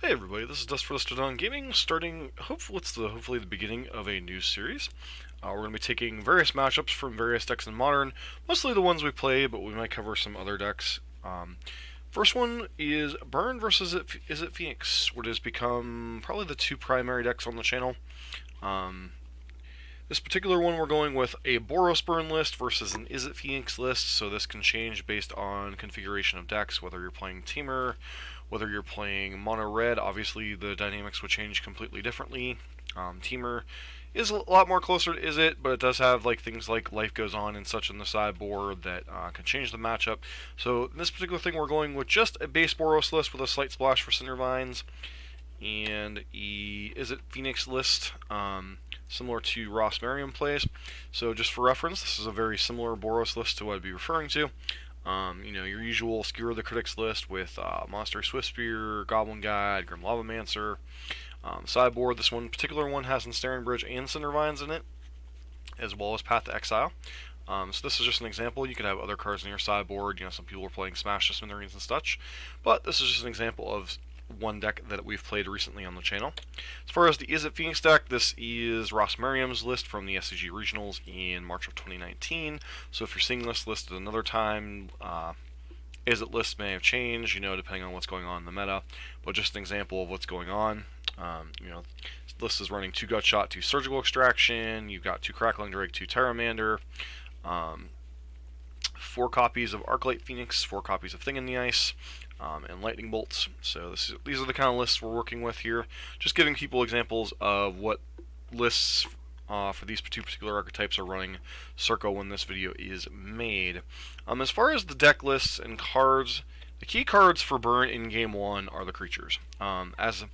Hey everybody, this is Dust for Listed on Gaming, starting, hopefully the beginning of a new series. We're going to be taking various matchups from various decks in Modern, mostly the ones we play, but we might cover some other decks. First one is Burn versus Izzet Phoenix, which has become probably the two primary decks on the channel. This particular one we're going with a Boros Burn list versus an Izzet Phoenix list, so this can change based on configuration of decks, whether you're playing Teamer, whether you're playing Mono Red. Obviously the dynamics would change completely differently. Teamer is a lot more closer to Izzet, but it does have things like Life Goes On and such in the sideboard that can change the matchup. So in this particular thing we're going with just a base Boros list with a slight splash for Cinder Vines and a Izzet Phoenix list, similar to Ross Merriam plays. So just for reference, this is a very similar Boros list to what I'd be referring to. Your usual Skewer the Critics list with Monster Swiftspear, Goblin Guide, Grim Lavamancer. Sideboard, this particular one has Ensnaring Bridge and Cindervines in it, as well as Path to Exile. So this is just an example. You could have other cards in your sideboard. Some people are playing Smash to Smithereens and such, but this is just an example of one deck that we've played recently on the channel. As far as the Izzet Phoenix deck, this is Ross Merriam's list from the SCG Regionals in March of 2019. So if you're seeing this list at another time, Izzet lists may have changed, depending on what's going on in the meta. But just an example of what's going on. This list is running 2 Gutshot, 2 Surgical Extraction. You've got 2 Crackling Drake, 2 Terramander. 4 copies of Arclight Phoenix, 4 copies of Thing in the Ice, and Lightning Bolts. So these are the kind of lists we're working with here. Just giving people examples of what lists for these two particular archetypes are running circa when this video is made. As far as the deck lists and cards, the key cards for Burn in Game 1 are the creatures. As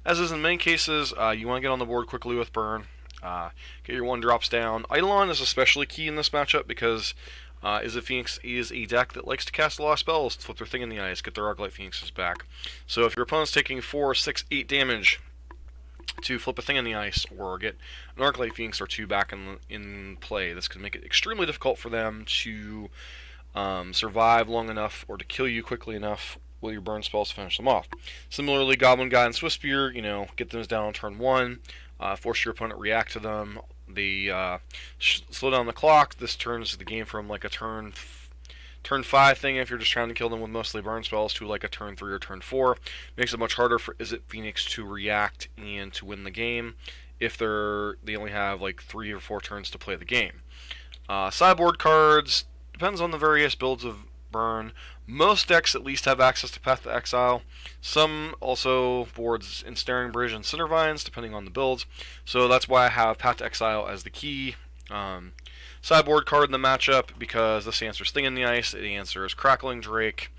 is in many cases, you want to get on the board quickly with Burn. Get your 1-drops down. Eidolon is especially key in this matchup because Izzet Phoenix is a deck that likes to cast a lot of spells, flip their Thing in the Ice, get their Arclight Phoenixes back. So if your opponent's taking 4, 6, 8 damage to flip a Thing in the Ice or get an Arclight Phoenix or 2 back in play, this can make it extremely difficult for them to survive long enough or to kill you quickly enough with your burn spells to finish them off. Similarly, Goblin Guide and Swiftspear, get them down on turn 1, force your opponent to react to them. They slow down the clock. This turns the game from a turn 5 thing if you're just trying to kill them with mostly burn spells to a turn 3 or turn 4. Makes it much harder for Izzet Phoenix to react and to win the game if they only have 3 or 4 turns to play the game. Sideboard cards, depends on the various builds of Burn. Most decks at least have access to Path to Exile. Some also boards Ensnaring Bridge and Cindervines, depending on the builds. So that's why I have Path to Exile as the key sideboard card in the matchup, because this answers Thing in the Ice, it answers Crackling Drake.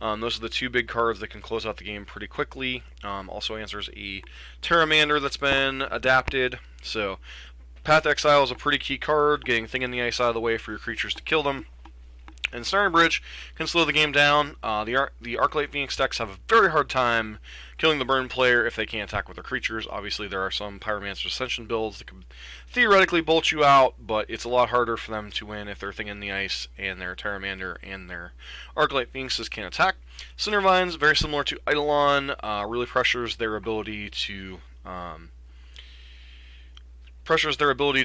Those are the 2 big cards that can close out the game pretty quickly. Also answers a Terramander that's been adapted. So Path to Exile is a pretty key card, getting Thing in the Ice out of the way for your creatures to kill them. And Ensnaring Bridge can slow the game down. The Arclight Phoenix decks have a very hard time killing the burn player if they can't attack with their creatures. Obviously, there are some Pyromancer Ascension builds that can theoretically bolt you out, but it's a lot harder for them to win if their Thing in the Ice and their Terramander and their Arclight Phoenixes can attack. Cindervines, very similar to Eidolon, really pressures their ability to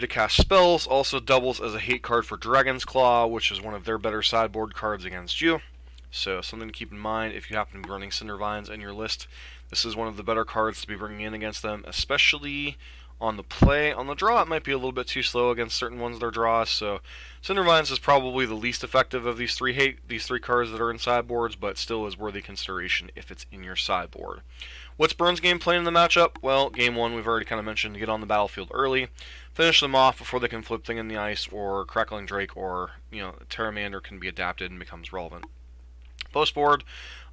cast spells. Also doubles as a hate card for Dragon's Claw, which is one of their better sideboard cards against you. So something to keep in mind if you happen to be running Cindervines in your list. This is one of the better cards to be bringing in against them, especially on the play. On the draw, it might be a little bit too slow against certain ones their draws. So Cindervines is probably the least effective of these three cards that are in sideboards, but still is worthy consideration if it's in your sideboard. What's Burn's game plan in the matchup? Well, game 1 we've already kind of mentioned, to get on the battlefield early, finish them off before they can flip Thing in the Ice or Crackling Drake, or Terramander can be adapted and becomes relevant. Post-board,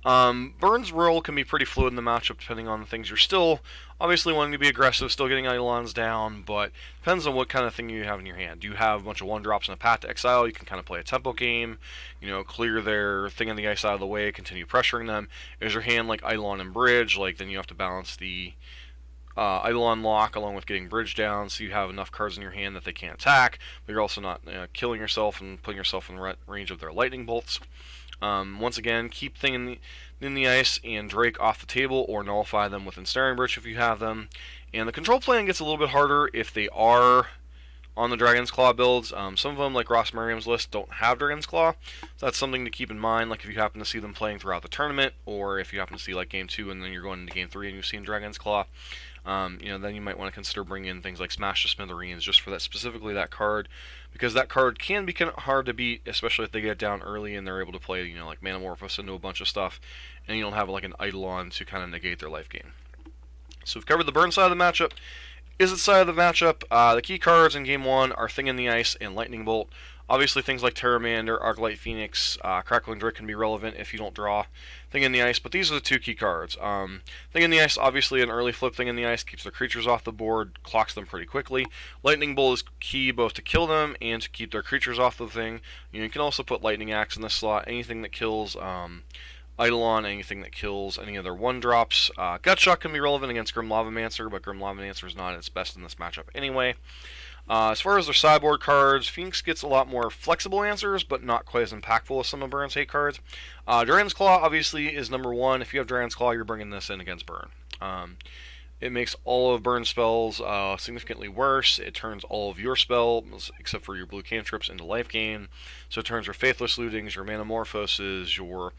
Burn's role can be pretty fluid in the matchup depending on the things. You're still obviously wanting to be aggressive, still getting Eidolons down, but depends on what kind of thing you have in your hand. Do you have a bunch of 1-drops and a Path to Exile? You can kind of play a tempo game, clear their Thing in the Ice out of the way, continue pressuring them. Is your hand like Eidolon and Bridge? Then you have to balance the Eidolon lock along with getting Bridge down, so you have enough cards in your hand that they can't attack, but you're also not killing yourself and putting yourself in range of their lightning bolts. Once again, keep Thing in the ice and Drake off the table, or nullify them with Ensnaring Bridge if you have them. And the control plan gets a little bit harder if they are on the Dragon's Claw builds. Some of them, like Ross Merriam's list, don't have Dragon's Claw. So that's something to keep in mind, like if you happen to see them playing throughout the tournament, or if you happen to see like Game 2 and then you're going into Game 3 and you've seen Dragon's Claw. Then you might want to consider bringing in things like Smash to Smithereens just for that, specifically that card, because that card can be kind of hard to beat, especially if they get down early and they're able to play, like Manamorphose into a bunch of stuff, and you don't have like an Eidolon to kind of negate their life gain. So we've covered the burn side of the matchup. Izzet side of the matchup, the key cards in Game 1 are Thing in the Ice and Lightning Bolt. Obviously, things like Terramander, Arclight Phoenix, Crackling Drake can be relevant if you don't draw Thing in the Ice, but these are the two key cards. Thing in the Ice, obviously, an early flip Thing in the Ice keeps their creatures off the board, clocks them pretty quickly. Lightning Bolt is key both to kill them and to keep their creatures off the thing. You can also put Lightning Axe in this slot. Anything that kills Eidolon, anything that kills any other 1-drops. Gutshot can be relevant against Grim Lavamancer, but Grim Lavamancer is not at its best in this matchup anyway. As far as their sideboard cards, Phoenix gets a lot more flexible answers, but not quite as impactful as some of Burns' hate cards. Dragon's Claw, obviously, is number 1. If you have Dragon's Claw, you're bringing this in against Burn. It makes all of Burn's spells significantly worse. It turns all of your spells, except for your blue cantrips, into life gain. So it turns your Faithless Lootings, your Manamorphoses, your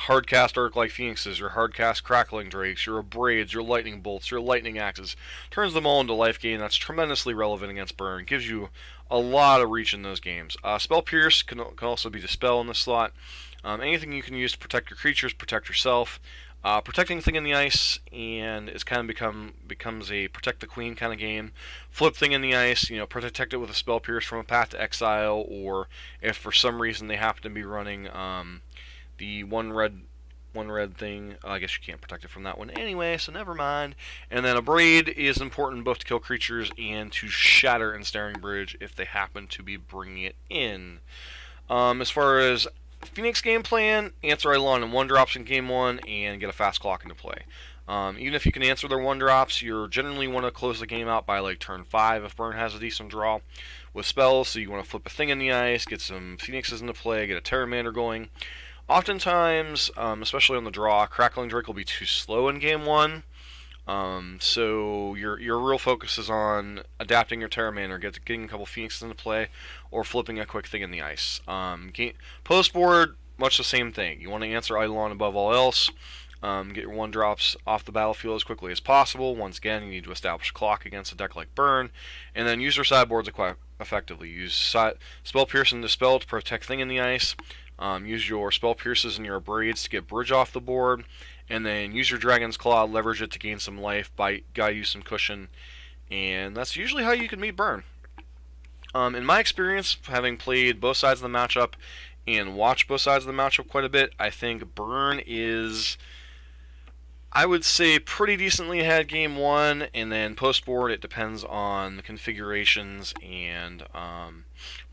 hardcast Arc-like Phoenixes, your hardcast Crackling Drakes, your Abrades, your Lightning Bolts, your Lightning Axes. Turns them all into life gain. That's tremendously relevant against Burn. Gives you a lot of reach in those games. Spell Pierce can also be Dispel in this slot. Anything you can use to protect your creatures, protect yourself. Protecting Thing in the Ice, and it's kind of becomes a Protect the Queen kind of game. Flip Thing in the Ice, protect it with a Spell Pierce from a Path to Exile, or if for some reason they happen to be running the one red thing, I guess you can't protect it from that one anyway, so never mind. And then Abrade is important both to kill creatures and to shatter Ensnaring Bridge if they happen to be bringing it in. As far as Phoenix game plan, answer Eidolon in 1-drops in Game 1 and get a fast clock into play. Even if you can answer their 1-drops, you generally want to close the game out by like turn 5 if Burn has a decent draw with spells, so you want to flip a Thing in the Ice, get some Phoenixes into play, get a Terramander going. Oftentimes, especially on the draw, Crackling Drake will be too slow in Game 1. So your real focus is on adapting your Terramander, getting a couple Phoenixes into play, or flipping a quick Thing in the Ice. Post board, much the same thing. You want to answer Eidolon above all else. Get your 1-drops off the battlefield as quickly as possible. Once again, you need to establish a clock against a deck like Burn, and then use your sideboards quite effectively. Use Spell Pierce and Dispel to protect Thing in the Ice. Use your Spell Pierces and your Abrades to get Bridge off the board. And then use your Dragon's Claw, leverage it to gain some life, guy use some cushion, and that's usually how you can meet Burn. In my experience, having played both sides of the matchup and watched both sides of the matchup quite a bit, I think Burn is, I would say, pretty decently ahead Game 1, and then post-board it depends on the configurations and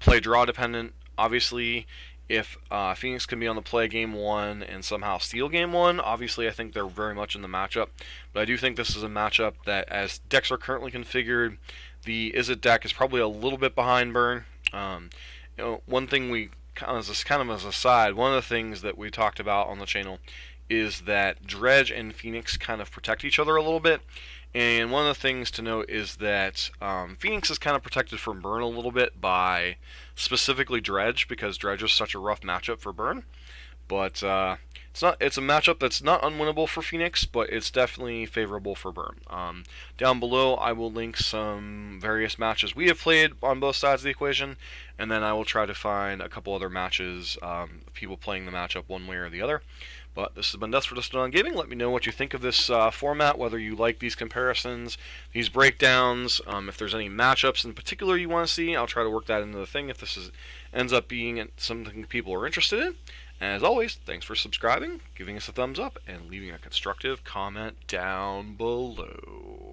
play draw dependent. Obviously, if Phoenix can be on the play Game 1 and somehow steal Game 1, obviously I think they're very much in the matchup. But I do think this is a matchup that, as decks are currently configured, the Izzet deck is probably a little bit behind Burn. One thing we, kind of as a side, one of the things that we talked about on the channel is that Dredge and Phoenix kind of protect each other a little bit. And one of the things to note is that Phoenix is kind of protected from Burn a little bit by specifically Dredge, because Dredge is such a rough matchup for Burn. But it's a matchup that's not unwinnable for Phoenix, but it's definitely favorable for Burn. Down below, I will link some various matches we have played on both sides of the equation, and then I will try to find a couple other matches of people playing the matchup one way or the other. But this has been Dust for Dust on Gaming. Let me know what you think of this format, whether you like these comparisons, these breakdowns, if there's any matchups in particular you want to see. I'll try to work that into the thing if this ends up being something people are interested in. As always, thanks for subscribing, giving us a thumbs up, and leaving a constructive comment down below.